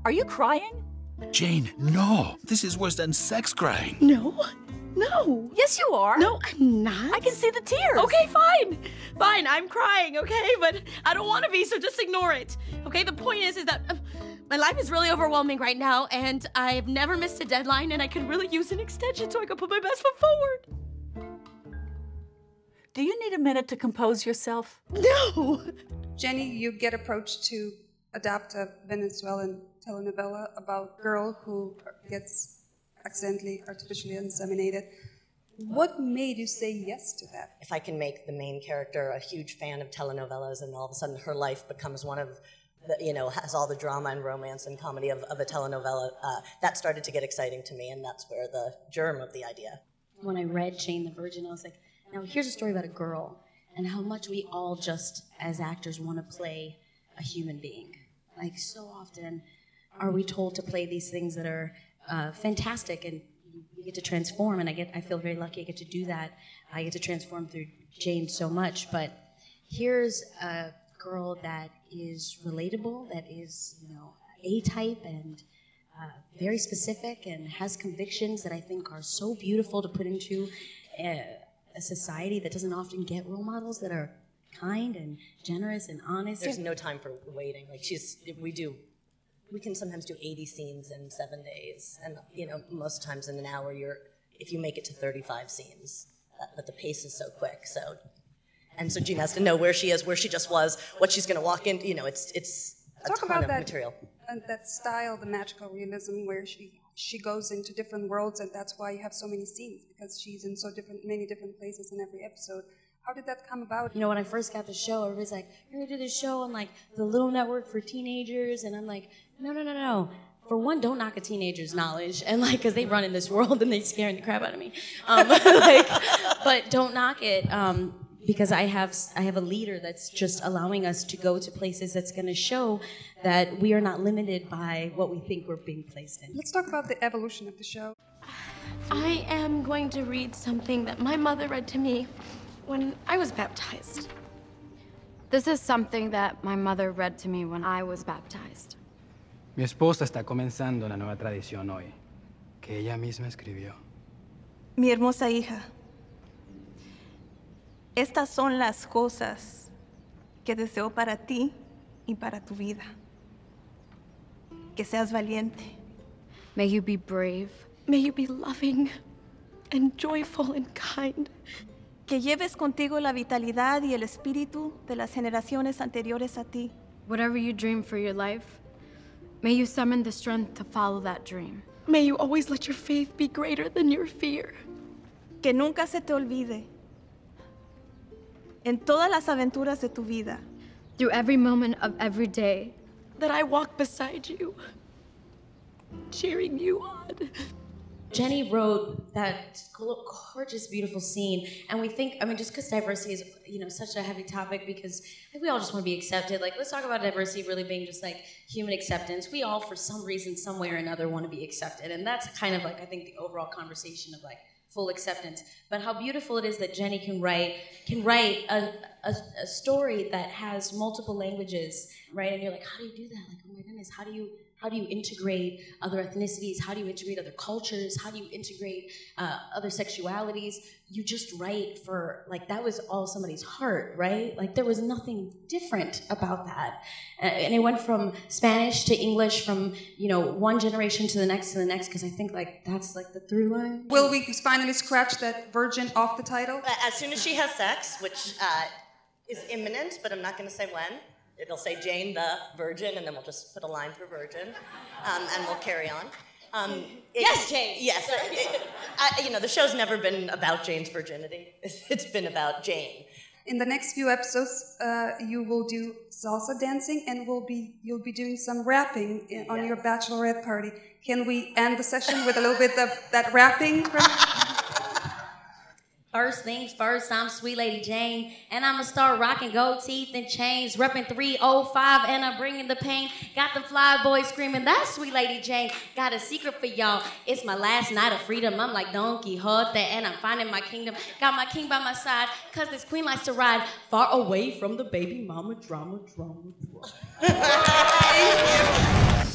Are you crying? Jane, no. This is worse than sex crying. No. No. Yes, you are. No, I'm not. I can see the tears. Okay, fine. Fine, I'm crying, okay? But I don't want to be, so just ignore it. Okay, the point is that my life is really overwhelming right now, and I've never missed a deadline, and I could really use an extension so I can put my best foot forward. Do you need a minute to compose yourself? No. Jenny, you get approached to adapt a Venezuelan telenovela about a girl who gets accidentally artificially inseminated. What made you say yes to that? If I can make the main character a huge fan of telenovelas and all of a sudden her life becomes one of the, has all the drama and romance and comedy of a telenovela, that started to get exciting to me, and that's where the germ of the idea. When I read Jane the Virgin, I was like, now here's a story about a girl and how much we all just, as actors, want to play a human being. Like, so often are we told to play these things that are fantastic, and you get to transform, and I feel very lucky I get to do that. I get to transform through Jane so much, but here's a girl that is relatable, that is, A-type and very specific and has convictions that I think are so beautiful to put into a society that doesn't often get role models that are kind and generous and honest. There's no time for waiting. Like we can sometimes do 80 scenes in 7 days, and most times in an hour if you make it to 35 scenes, but the pace is so quick. So Jean has to know where she is, where she just was, what she's going to walk into. It's a ton of material. And that style, the magical realism, where she goes into different worlds, and that's why you have so many scenes, because she's in many different places in every episode. How did that come about? When I first got the show, everybody's like, you're going to do this show on, the Little Network for teenagers, and I'm like, no. For one, don't knock a teenager's knowledge, and because they run in this world and they scaring the crap out of me. But don't knock it, because I have a leader that's just allowing us to go to places that's going to show that we are not limited by what we think we're being placed in. Let's talk about the evolution of the show. I am going to read something that my mother read to me when I was baptized. This is something that my mother read to me when I was baptized. Mi esposa está comenzando una nueva tradición hoy, que ella misma escribió. Mi hermosa hija, estas son las cosas que deseo para ti y para tu vida. Que seas valiente. May you be brave. May you be loving and joyful and kind. Que lleves contigo la vitalidad y el espíritu de las generaciones anteriores a ti. Whatever you dream for your life, may you summon the strength to follow that dream. May you always let your faith be greater than your fear. Que nunca se te olvide, en todas las aventuras de tu vida, through every moment of every day, that I walk beside you, cheering you on. Jenny wrote that gorgeous, beautiful scene, and we think, just because diversity is, such a heavy topic, because I think we all just want to be accepted. Let's talk about diversity really being just human acceptance. We all, for some reason, some way or another, want to be accepted, and that's kind of I think the overall conversation of full acceptance. But how beautiful it is that Jenny can write a story that has multiple languages, right? And you're like, how do you do that? Oh my goodness, how do you integrate other ethnicities? How do you integrate other cultures? How do you integrate other sexualities? You just write for, that was all somebody's heart, right? There was nothing different about that. And it went from Spanish to English, from, one generation to the next, because I think, that's, the through line. Will we finally scratch that virgin off the title? As soon as she has sex, which is imminent, but I'm not going to say when. It'll say Jane the Virgin, and then we'll just put a line for virgin, and we'll carry on. Yes, Jane! Yes. The show's never been about Jane's virginity. It's been about Jane. In the next few episodes, you will do salsa dancing, and you'll be doing some rapping on your bachelorette party. Can we end the session with a little bit of that rapping? First things first, I'm Sweet Lady Jane, and I'ma start rocking gold teeth and chains, repping 305, and I'm bringing the pain. Got the fly boys screaming, that's Sweet Lady Jane. Got a secret for y'all, it's my last night of freedom. I'm like Don Quixote, and I'm finding my kingdom. Got my king by my side, cause this queen likes to ride far away from the baby mama drama. Thank you.